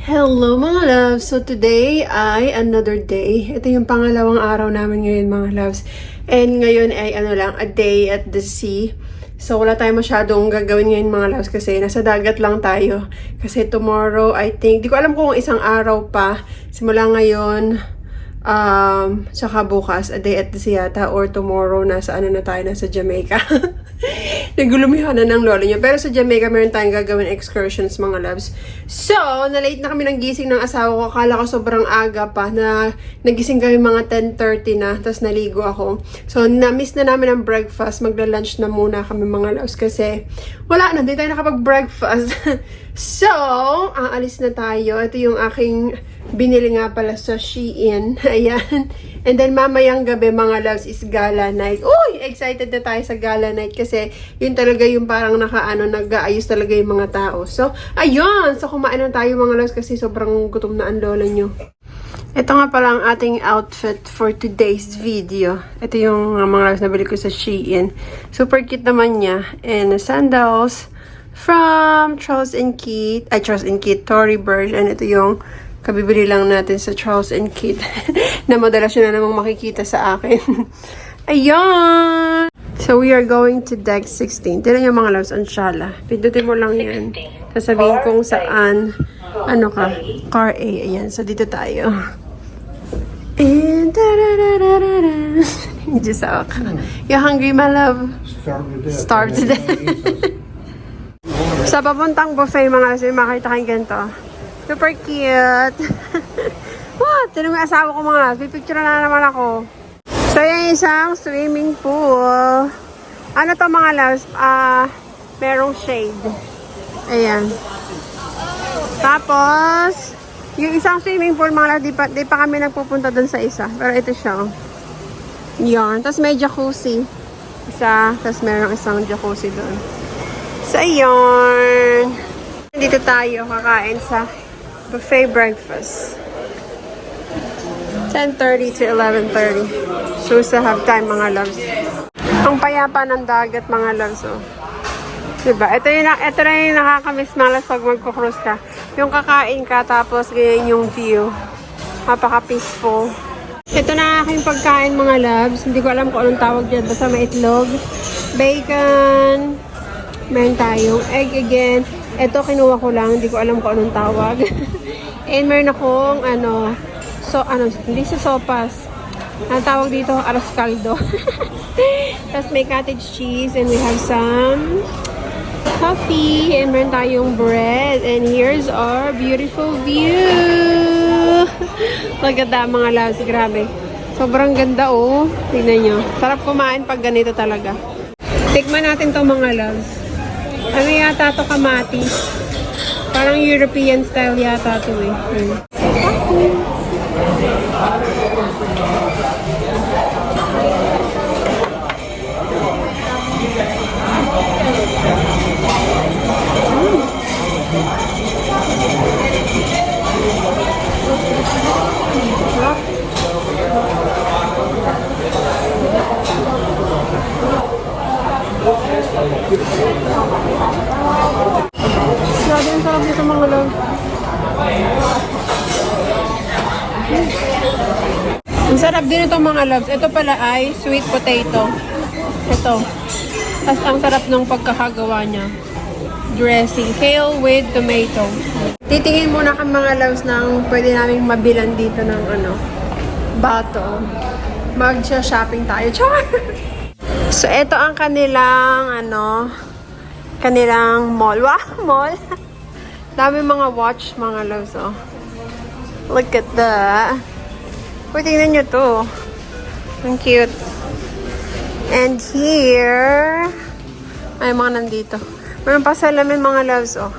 Hello mga loves! So today ay another day. Ito yung pangalawang araw namin ngayon mga loves. And ngayon ay a day at the sea. So wala tayong masyadong gagawin ngayon mga loves kasi nasa dagat lang tayo. Kasi tomorrow I think, di ko alam kung isang araw pa. Simula ngayon, saka bukas, a day at the sea yata, or tomorrow nasa nasa Jamaica. Nagulumihan na ng lolo niya. Pero sa Jamaica, meron tayong gagawin excursions, mga loves. So, na-late na kami ng gising ng asawa ko. Akala ko sobrang aga pa na nagising kami mga 10:30 na. Tapos naligo ako. So, na-miss na namin ang breakfast. Magla-lunch na muna kami, mga loves. Kasi, wala na. Hindi tayo nakapag-breakfast. So, aalis na tayo. Ito yung aking binili nga pala sa Shein. Ayan. And then, mamayang gabi, mga loves, is gala night. Uy! Excited na tayo sa gala night kasi yun talaga yung parang nag-aayos talaga yung mga tao. So, ayun! So, kumain na tayo, mga loves, kasi sobrang gutom na ang lola nyo. Ito nga pala ang ating outfit for today's video. Ito yung mga loves na bili ko sa Shein. Super cute naman niya. And sandals from Charles & Keith. Charles & Keith, Tory Burch. And ito yung kabibili lang natin sa Charles & Keith na madalas yun na namang makikita sa akin. Ayan! So, we are going to deck 16. Tignan yung mga loves, anshala. Pindutin mo lang yan. Sasabihin kung saan, car A. Ayan, so dito tayo. And, just ako. You hungry, my love? Starve to death. Sa papuntang buffet, mga loves, makita kayong ganito. Super cute. What? Tinong may asawa ko, mga loves. Pipicture na naman ako. So, yan isang swimming pool. Ano to, mga loves? Merong shade. Ayan. Tapos, yung isang swimming pool, mga loves, di pa kami nagpupunta dun sa isa. Pero ito siya. Yan. Tapos may jacuzzi. Isa. Tapos merong isang jacuzzi dun. So, yun. Dito tayo kakain sa buffet breakfast. 10:30 to 11:30. So, sa halftime, mga loves. Ang payapa ng dagat, mga loves, oh. Diba? Ito na yung nakakamiss, mga loves, pag magkukross ka. Yung kakain ka, tapos ganyan yung view. Napaka-peaceful. Ito na aking pagkain, mga loves. Hindi ko alam kung anong tawag dyan. Basta may itlog, bacon, meron tayong egg again. Ito, kinuha ko lang. Hindi ko alam kung anong tawag. And meron akong, hindi siya sopas. Ang tawag dito, aros caldo. Tapos may cottage cheese. And we have some coffee. And meron tayong bread. And here's our beautiful view. Maganda, mga loves. Grabe. Sobrang ganda, oh. Tignan nyo. Sarap kumain pag ganito talaga. Tikman natin to, mga loves. Ano yata to, kamatis? Parang European style yata to eh. Grabe ang sarap dito, mga love. Ang sarap din ito, mga loves. Ito pala ay sweet potato. Ito. Tapos ang sarap ng pagkakagawa niya. Dressing. Kale with tomato. Titingin muna kang, mga loves, ng pwede naming mabilan dito ng bato. Mag-shopping tayo. Char! So, ito ang kanilang, kanilang mall. Wow, mall! Dami mga watch, mga loves, oh. Look at that. Uy, tingnan nyo to. Ang cute. And here, ay, mga nandito. Meron pa salamin, mga loves, oh.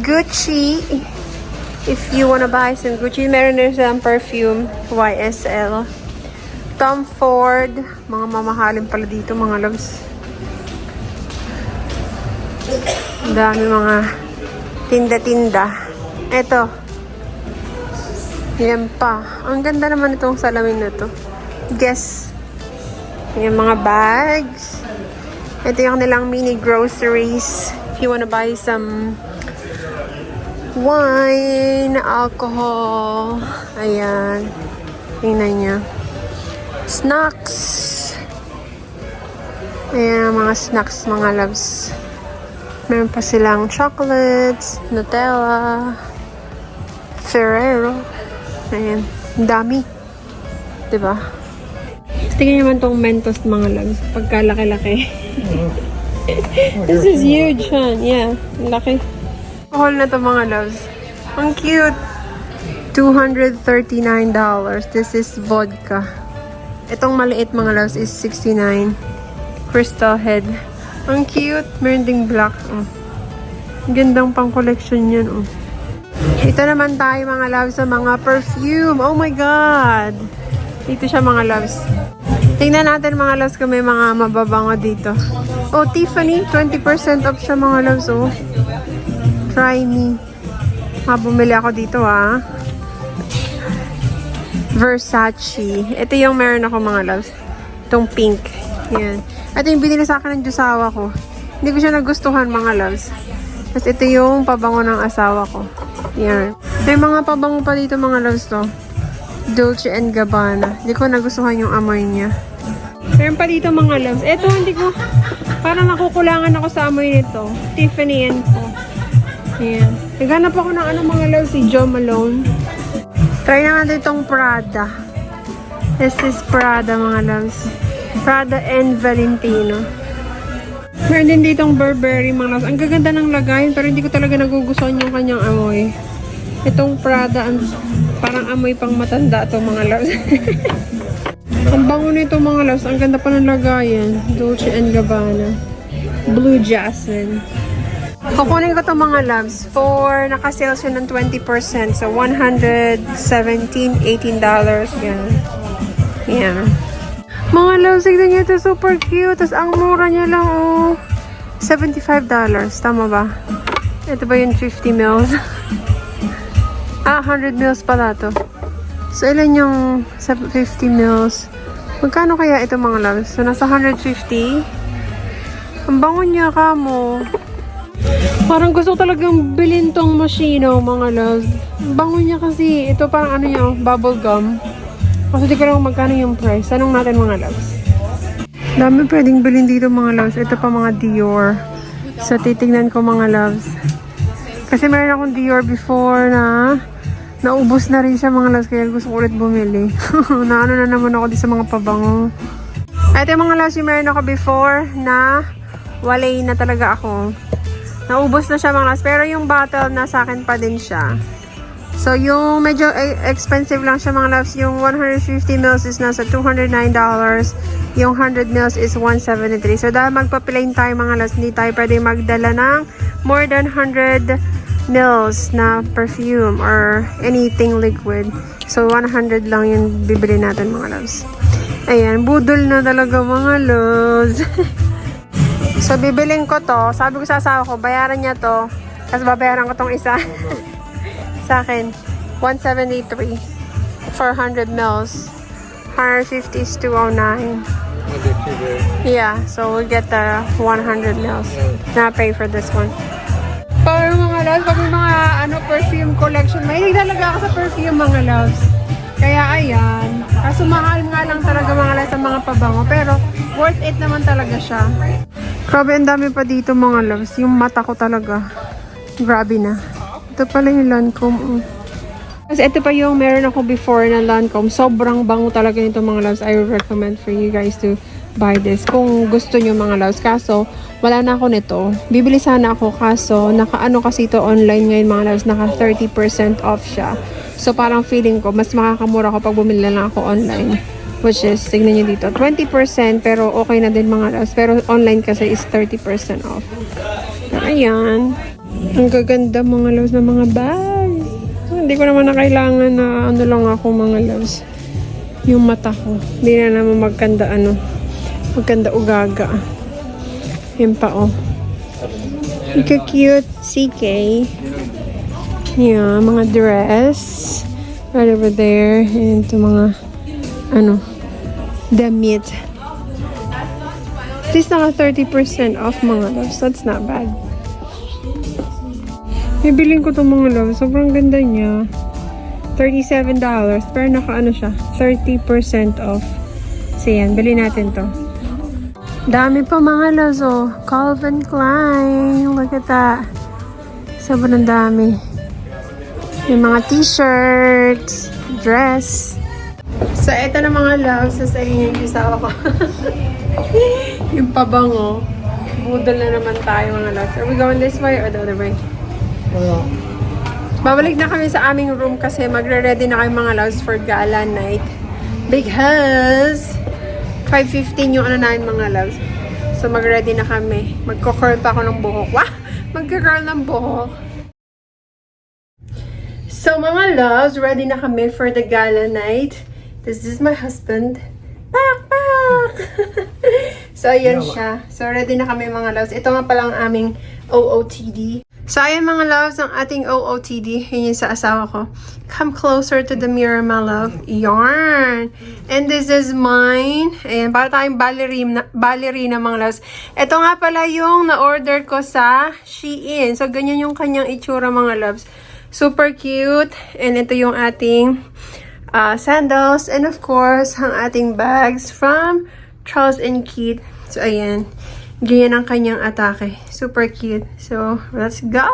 Gucci. If you wanna buy some Gucci, meron din silang perfume. YSL. Tom Ford. Mga mamahalin pala dito, mga loves. Dami mga tinda-tinda. Ito. Yan pa. Ang ganda naman itong salamin na to. Guess. Yung mga bags. Ito yung nilang mini groceries. If you wanna buy some wine, alcohol. Ayan. Tingnan niya. Snacks. Ayan, mga snacks, mga loves. Meron pa silang chocolates, Nutella, Ferrero. Ayan. Ang dami. Diba? Tingnan naman tong Mentos, mga loves. Pagkalaki-laki. This is huge, huh? Yeah. Laki. Alcohol na to, mga loves. Ang cute. $239. This is vodka. Itong maliit, mga loves, is $69. Crystal head. Ang cute. Meron ding black. Oh. Gandang pang collection yan. Oh. Ito naman tayo, mga loves, sa mga perfume. Oh my God! Dito siya, mga loves. Tingnan natin, mga loves, kung may mga mababango dito. Oh, Tiffany. 20% off siya, mga loves. Oh. Try me. Bumili ako dito, ah. Versace. Ito yung meron ako, mga loves. Itong pink. Yan. Ito yung binili sa akin ng asawa ko. Hindi ko siya nagustuhan, mga loves. Tapos ito yung pabango ng asawa ko. Yan. May mga pabango pa dito, mga loves, to. Dolce & Gabbana. Hindi ko nagustuhan yung amoy niya. Meron pa dito, mga loves. Ito, hindi ko... Parang nakukulangan ako sa amoy nito. Tiffany & Co. Yan. Naghanap ako ng mga loves, si Jo Malone. Try na natin itong Prada. This is Prada, mga loves. Prada and Valentino. Meron din ditong Burberry, mga loves. Ang gaganda ng lagayan, pero hindi ko talaga nagugustuhan yung kanyang amoy. Itong Prada, parang amoy pang matanda itong mga loves. Ang bango nito, mga loves. Ang ganda pa ng lagayan. Dolce & Gabbana. Blue Jasmine. Kukunin ko to, mga loves, for naka-sale siya ng 20%. So, $117, $18. Yan. Yan. Mga loves, tignan nyo ito. Super cute. Tapos, ang mura niya lang, oh. $75. Tama ba? Ito ba yung 50 mils? 100 mils pala to. So, ilan yung 50 mils? Magkano kaya ito, mga loves? So, nasa 150. Ang bango niya, kamo. Parang gusto talagang bilhin tong Moschino, mga loves. Bango niya kasi. Ito parang ano niya, bubble gum. Kasi di ko lang magkano yung price. Tanong natin, mga loves. Dami pwedeng bilhin dito, mga loves. Ito pa, mga Dior. So, titignan ko, mga loves. Kasi meron akong Dior before na naubos na rin siya, mga loves. Kaya gusto ko ulit bumili. Naano na naman ako di sa mga pabango. Ito yung mga loves yung meron ako before na walay na talaga ako. Naubos na siya, mga loves. Pero yung bottle na sa akin pa din siya. So, yung medyo expensive lang siya, mga loves. Yung 150 mils is nasa $209. Yung 100 mils is $173. So, dahil magpa-plain tayo, mga loves, hindi tayo pwede magdala ng more than 100 mils na perfume or anything liquid. So, 100 lang yung bibili natin, mga loves. Ayan, budol na talaga, mga loves. So, bibiling ko to. Sabi ko sa asawa ko, bayaran niya to. Tapos, babayaran ko tong isa. Sa akin, $173 for 100 mils. 150 is $209. Yeah, so we'll get the 100 mils. Na pay for this one. Para mga loves, pag may mga perfume collection, mahilig talaga ako sa perfume, mga loves. Kaya ayan. Kaso mahal nga lang talaga, mga loves, sa mga pabango. Pero worth it naman talaga siya. Grabe, ang dami pa dito, mga loves. Yung mata ko talaga. Grabe na. Ito pala yung Lancome. Kasi ito pa yung meron ako before na Lancome. Sobrang bango talaga nito, mga loves. I would recommend for you guys to buy this. Kung gusto nyo, mga loves. Kaso, wala na ako nito. Bibili sana ako. Kaso, naka-ano kasi ito online ngayon, mga loves. Naka 30% off siya. So, parang feeling ko, mas makakamura ko pag bumili na ako online. Which is, tignan nyo dito, 20%, pero okay na din, mga loves. Pero online kasi is 30% off. Pero ayan. Ang gaganda, mga loves, na mga bags. Hindi ko naman na kailangan na ano lang ako, mga loves. Yung mata ko. Hindi na naman magkanda ugaga. Yan pa, oh. Cute CK. Yeah, mga dress. Right over there. And ito mga, damit. At least naka 30% off, mga loves. That's not bad. Bibiling ko itong mga love. Sobrang ganda niya. $37. Pero naka ano siya, 30% off. So yan, bili natin to. Dami pa mga loves, oh. Calvin Klein. Look at that. Sobrang dami. May mga t-shirts, dress. So, eto na mga loves. Sasayin yung isawa ko. Yung pabango. Budol na naman tayo mga loves. Are we going this way or the other way? Babalik na kami sa aming room kasi magre-ready na kami mga loves for gala night. Because 5:15 yung ano namin mga loves. So mag-ready na kami. Magko-curl pa ako ng buhok. Wah! Magko-curl ng buhok. So mga loves, ready na kami for the gala night. This is my husband. Pak! Pak! So ayan siya. So ready na kami mga loves. Ito nga pala ang aming OOTD. So, ayan mga loves, ang ating OOTD. Yun yung sa asawa ko. Come closer to the mirror, my love. Yarn! And this is mine. Ayan, para tayong ballerina mga loves. Ito nga pala yung na-order ko sa Shein. So, ganyan yung kanyang itsura mga loves. Super cute. And ito yung ating sandals. And of course, ang ating bags from Charles & Keith. So, ayan. Ganyan ang kanyang atake. Super cute. So, let's go!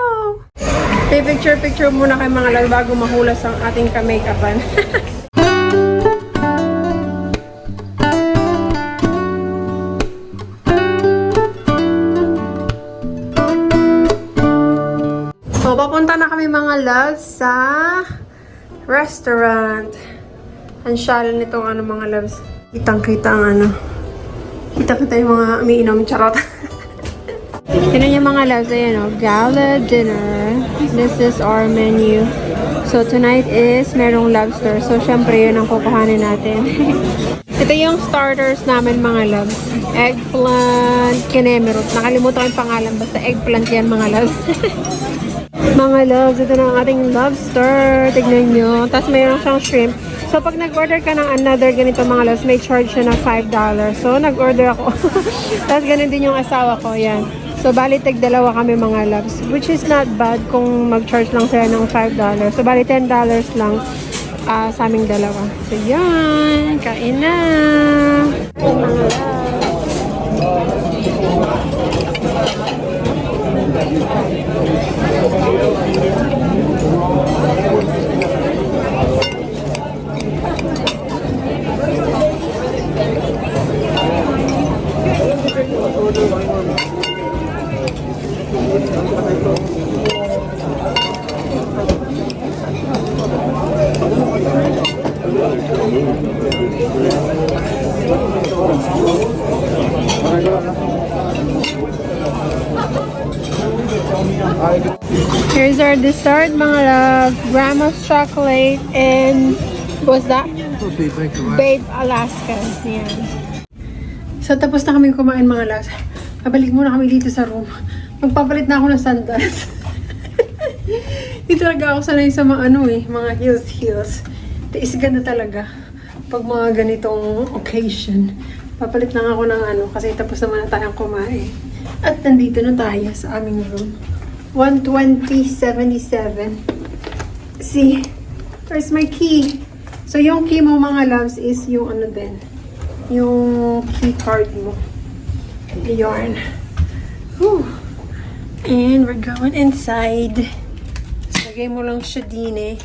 Okay, picture muna kay mga lal bago mahulas ang ating ka-makeupan. So, papunta na kami mga lal sa restaurant. Ang shallow nitong ano mga loves. Kitang-kita ang ano. Kita-kita yung mga umiinom, charot. Tignan niyo mga loves, ayan o, gala dinner. This is our menu. So, tonight is merong lobster. So, syempre yun ang kukuhanin natin. Ito yung starters namin mga loves. Eggplant, kinemerot. Nakalimutan ko yung pangalan. Basta eggplant yan mga loves. Mga loves, ito na ang ating lobster. Tignan nyo. Tapos mayroon siyang shrimp. So, pag nag-order ka ng another ganito mga loves, may charge siya ng $5. So, nag-order ako. Tapos, ganun din yung asawa ko. Yan. So, bali, tig-dalawa kami mga loves. Which is not bad kung mag-charge lang sila ng $5. So, bali, $10 lang sa aming dalawa. So, yan. Kain na. Mga loves. Here's our dessert, mga love. Grandma's chocolate and what's that? Babe Alaska. Yan. So, tapos na kami kumain, mga loves. Pabalik muna kami dito sa room. Magpapalit na ako ng sandals. Dito talaga ako sanay sa mga mga heels. Tiis ganda talaga. Pag mga ganitong occasion. Papalit lang ako ng kasi tapos naman na tayong kumain. At nandito na tayo sa aming room. 120.77. See? Where's my key? So, yung key mo mga loves is yung din. Yung key card mo. Yarn. Whew. And we're going inside. Lagay mo lang siya din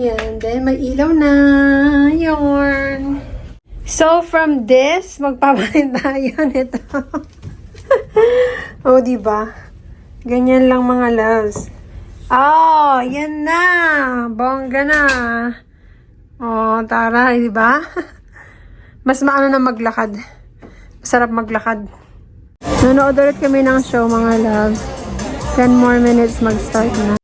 Yan. Then, may ilaw na. Yarn. So, from this, magpapalit tayo nito. Oh, diba? Ganyan lang mga loves. Oh, yan na. Bongga na. Oh, tara, diba? Mas maano na maglakad. Masarap maglakad. Nanood ulit kami ng show mga loves. 10 more minutes mag-start na.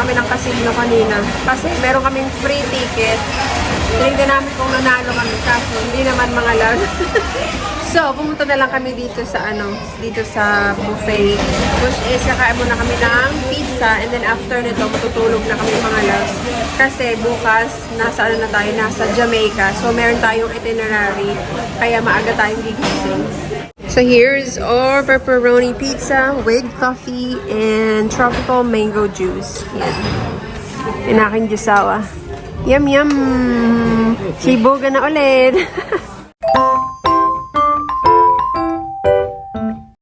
kami ng casino kanina. Kasi meron kaming free ticket. Tinignan namin kung nanalo kami. Kaso, hindi naman mga love. So, pumunta na lang kami dito sa dito sa buffet. Which is, kakain muna kami ng pizza. And then after nito, matutulog na kami mga loves. Kasi bukas, nasa nasa Jamaica. So, meron tayong itinerary. Kaya maaga tayong gigising. So, here's our pepperoni pizza with coffee and tropical mango juice. Yan. Yung aking jusawa. Yum, yum! Sibuga na ulit!